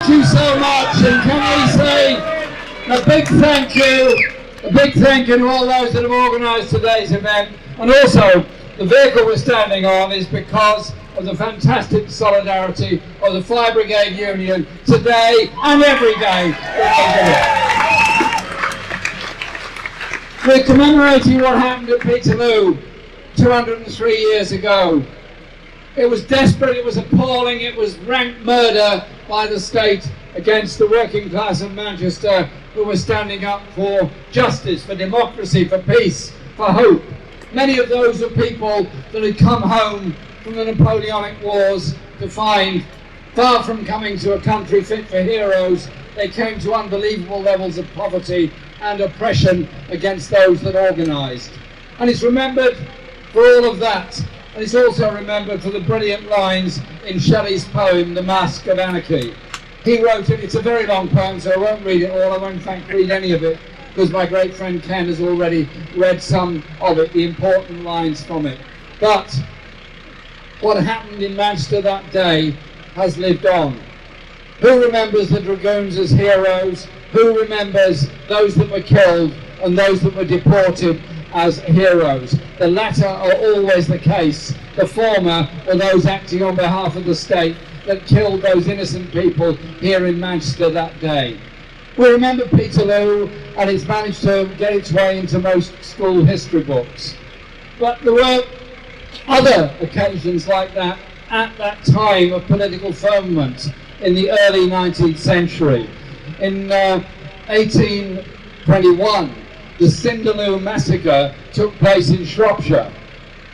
Thank you so much, and can we say a big thank you to all those that have organised today's event. And also, the vehicle we're standing on is because of the fantastic solidarity of the Fire Brigade Union today and every day. We're commemorating what happened at Peterloo 203 years ago. It was desperate, it was appalling, it was rank murder by the state against the working class of Manchester, who were standing up for justice, for democracy, for peace, for hope. Many of those were people that had come home from the Napoleonic Wars to find, far from coming to a country fit for heroes, they came to unbelievable levels of poverty and oppression against those that organised. And it's remembered for all of that. And it's also remembered for the brilliant lines in Shelley's poem, The Mask of Anarchy. He wrote it, it's a very long poem, so I won't read it all, I won't in fact read any of it, because my great friend Ken has already read some of it, the important lines from it. But what happened in Manchester that day has lived on. Who remembers the Dragoons as heroes? Who remembers those that were killed and those that were deported as heroes? The latter are always the case. The former are those acting on behalf of the state that killed those innocent people here in Manchester that day. We remember Peterloo, and it's managed to get its way into most school history books. But there were other occasions like that at that time of political firmament in the early 19th century. In 1821, the Cinderloo massacre took place in Shropshire,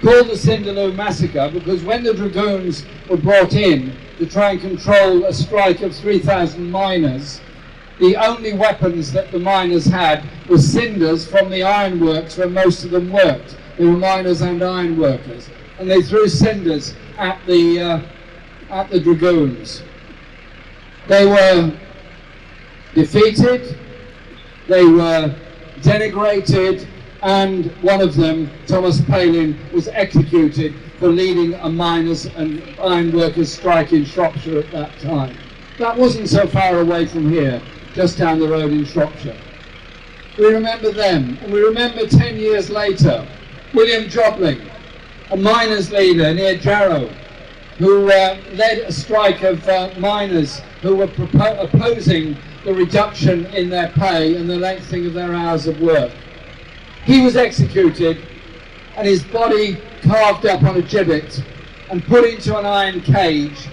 called the Cinderloo massacre because when the Dragoons were brought in to try and control a strike of 3,000 miners, the only weapons that the miners had were cinders from the ironworks where most of them worked. They were miners and iron workers, and they threw cinders at the Dragoons. They were defeated, they were denigrated, and one of them, Thomas Palin, was executed for leading a miners' and ironworkers' strike in Shropshire at that time. That wasn't so far away from here, just down the road in Shropshire. We remember them, and we remember 10 years later, William Jobling, a miners' leader near Jarrow, who led a strike of miners who were opposing the reduction in their pay and the lengthening of their hours of work. He was executed and his body carved up on a gibbet and put into an iron cage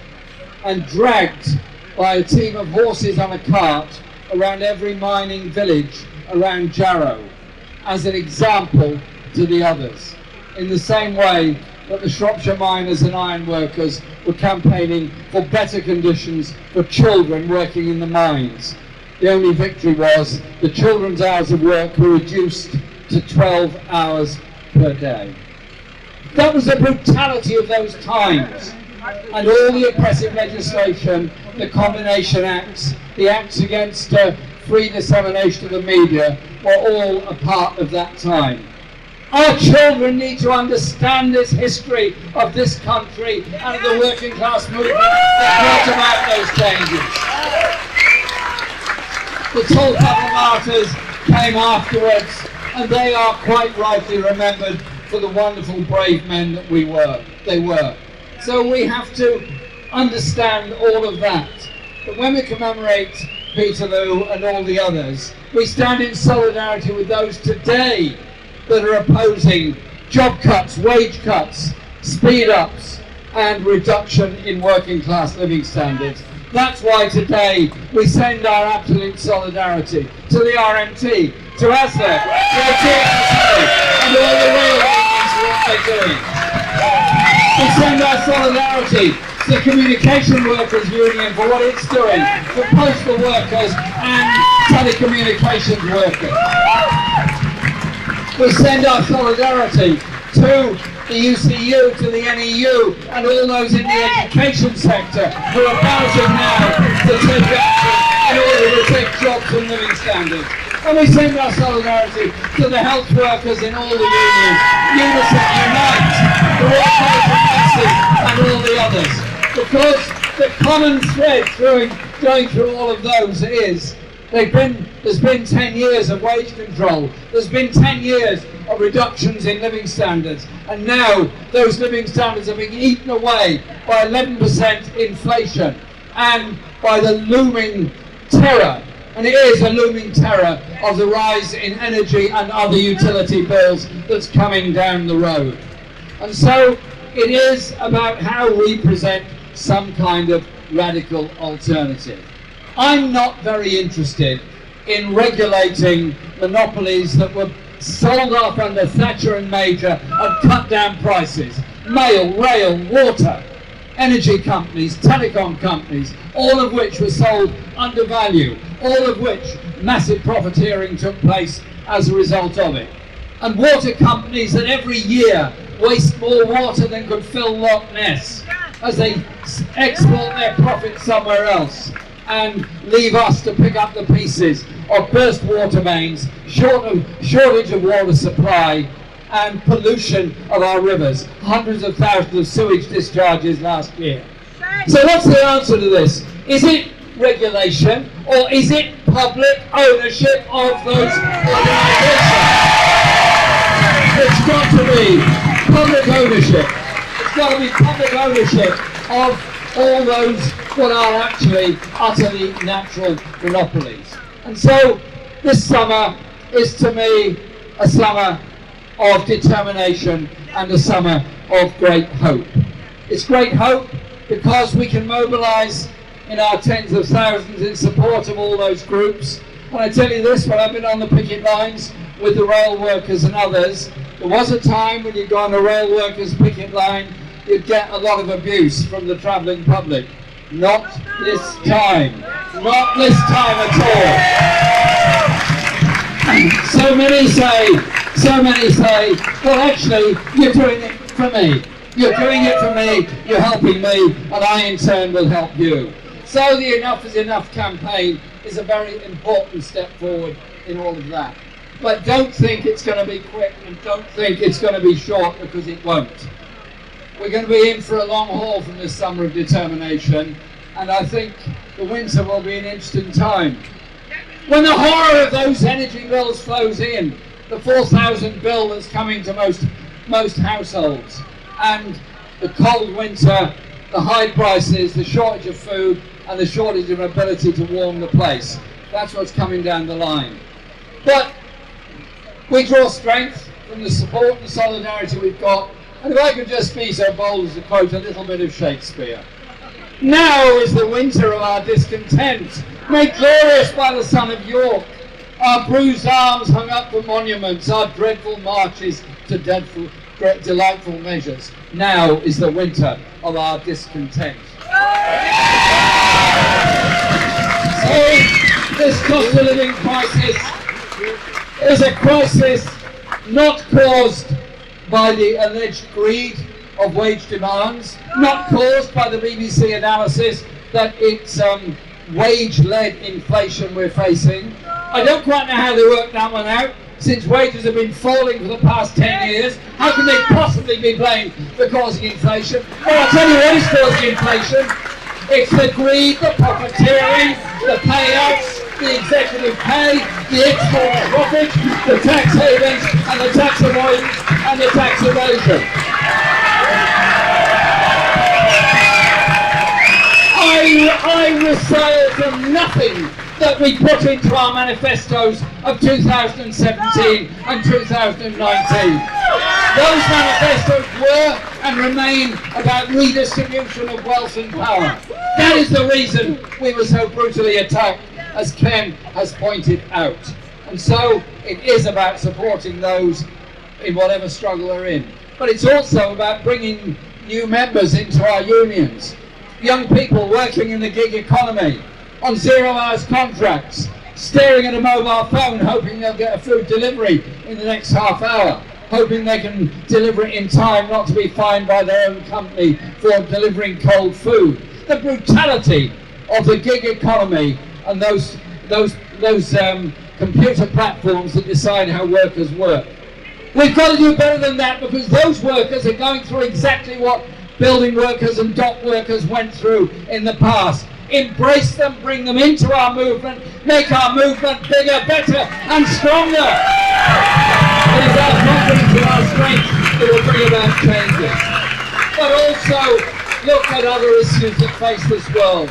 and dragged by a team of horses on a cart around every mining village around Jarrow as an example to the others. In the same way that the Shropshire miners and iron workers were campaigning for better conditions for children working in the mines. The only victory was the children's hours of work were reduced to 12 hours per day. That was the brutality of those times, and all the oppressive legislation, the Combination Acts, the acts against free dissemination of the media were all a part of that time. Our children need to understand this history of this country and of the working class movement that brought about those changes. The Tulpann martyrs came afterwards, and they are quite rightly remembered for the wonderful brave men that they were. So we have to understand all of that. But when we commemorate Peterloo and all the others, we stand in solidarity with those today that are opposing job cuts, wage cuts, speed-ups, and reduction in working class living standards. That's why today we send our absolute solidarity to the RMT, to ASLEF, to the TSA, and all the real unions for what they're doing. We send our solidarity to the Communication Workers Union for what it's doing, for postal workers and telecommunications workers. We send our solidarity to the UCU, to the NEU, and all those in the education sector who are bouncing now to take action in order to take jobs and living standards. And we send our solidarity to the health workers in all the unions, Unison, Unite, the Royal College of Nursing, and all the others. Because the common thread going through all of those is there's been 10 years of wage control, there's been 10 years of reductions in living standards, and now those living standards are being eaten away by 11% inflation and by the looming terror, and it is a looming terror of the rise in energy and other utility bills that's coming down the road. And so it is about how we present some kind of radical alternative. I'm not very interested in regulating monopolies that were sold off under Thatcher and Major and cut down prices. Mail, rail, water, energy companies, telecom companies, all of which were sold under value, all of which massive profiteering took place as a result of it. And water companies that every year waste more water than could fill Loch Ness as they export their profits somewhere else and leave us to pick up the pieces of burst water mains, shortage of water supply, and pollution of our rivers. Hundreds of thousands of sewage discharges last year. So what's the answer to this? Is it regulation or is it public ownership of those organisations? It's got to be public ownership. It's got to be public ownership of all those what are actually utterly natural monopolies. And so this summer is to me a summer of determination and a summer of great hope. It's great hope because we can mobilise in our tens of thousands in support of all those groups. And I tell you this, when I've been on the picket lines with the rail workers and others, there was a time when you go on a rail workers picket line, you'd get a lot of abuse from the travelling public. Not this time. Not this time at all. So many say, well actually, you're doing it for me. You're doing it for me, you're helping me, and I in turn will help you. So the Enough is Enough campaign is a very important step forward in all of that. But don't think it's going to be quick, and don't think it's going to be short, because it won't. We're going to be in for a long haul from this summer of determination, and I think the winter will be an interesting time. When the horror of those energy bills flows in, the 4,000 bill that's coming to most households, and the cold winter, the high prices, the shortage of food, and the shortage of ability to warm the place. That's what's coming down the line. But we draw strength from the support and solidarity we've got. And if I could just be so bold as to quote a little bit of Shakespeare. Now is the winter of our discontent, made glorious by the son of York. Our bruised arms hung up for monuments, our dreadful marches to delightful measures. Now is the winter of our discontent. So this cost of living crisis is a crisis not caused by the alleged greed of wage demands, not caused by the BBC analysis that it's wage-led inflation we're facing. I don't quite know how they worked that one out, since wages have been falling for the past 10 years. How can they possibly be blamed for causing inflation? Well, I'll tell you what is causing inflation. It's the greed, the profiteering, the payouts, the executive pay, the export profit, the tax havens, and the tax avoidance, and the tax evasion. I resile from nothing that we put into our manifestos of 2017 and 2019. Those manifestos were and remain about redistribution of wealth and power. That is the reason we were so brutally attacked, as Ken has pointed out. And so it is about supporting those in whatever struggle they're in. But it's also about bringing new members into our unions. Young people working in the gig economy, on 0 hours contracts, staring at a mobile phone, hoping they'll get a food delivery in the next half hour, hoping they can deliver it in time, not to be fined by their own company for delivering cold food. The brutality of the gig economy and those computer platforms that decide how workers work. We've got to do better than that, because those workers are going through exactly what building workers and dock workers went through in the past. Embrace them, bring them into our movement, make our movement bigger, better and stronger. It is our confidence and our strength that will bring about changes. But also look at other issues that face this world.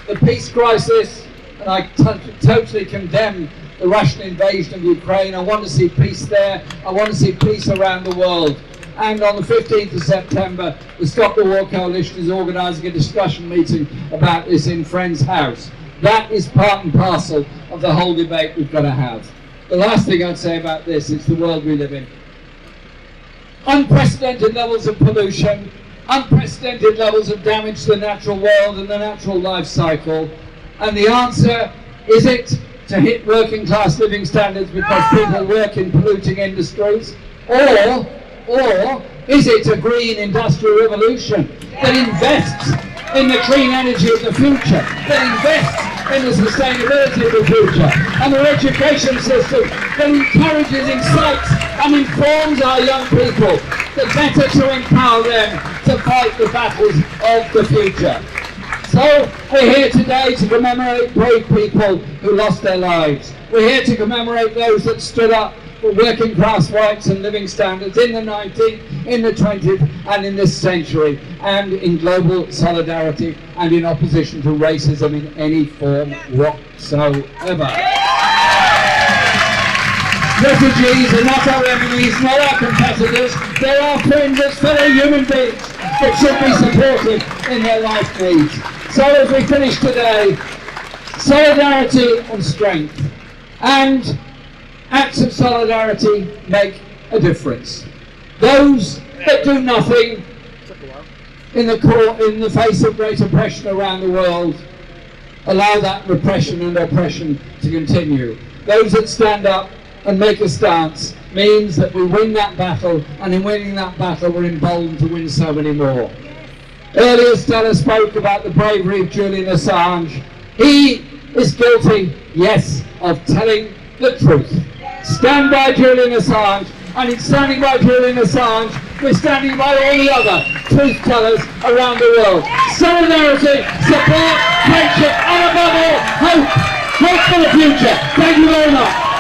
The peace crisis, and I totally condemn the Russian invasion of Ukraine. I want to see peace there. I want to see peace around the world. And on the 15th of September, the Stop the War Coalition is organising a discussion meeting about this in Friends House. That is part and parcel of the whole debate we've got to have. The last thing I'd say about this is the world we live in. Unprecedented levels of pollution, unprecedented levels of damage to the natural world and the natural life cycle. And the answer, is it to hit working class living standards because people work in polluting industries? Or is it a green industrial revolution that invests in the clean energy of the future, that invests in the sustainability of the future, and an education system that encourages, incites and informs our young people, the better to empower them to fight the battles of the future? So we're here today to commemorate brave people who lost their lives. We're here to commemorate those that stood up for working class rights and living standards in the 19th, in the 20th and in this century, and in global solidarity and in opposition to racism in any form whatsoever. Refugees are not our enemies, not our competitors. They're our friends as fellow human beings that should be supported in their life needs. So as we finish today, solidarity and strength. And acts of solidarity make a difference. Those that do nothing in the face of great oppression around the world allow that repression and oppression to continue. Those that stand up and make a stance means that we win that battle, and in winning that battle we're emboldened to win so many more. Earlier Stella spoke about the bravery of Julian Assange. He is guilty, yes, of telling the truth. Stand by Julian Assange, and in standing by Julian Assange, we're standing by all the other truth tellers around the world. Solidarity, support, friendship, and above all, hope. Hope for the future. Thank you very much.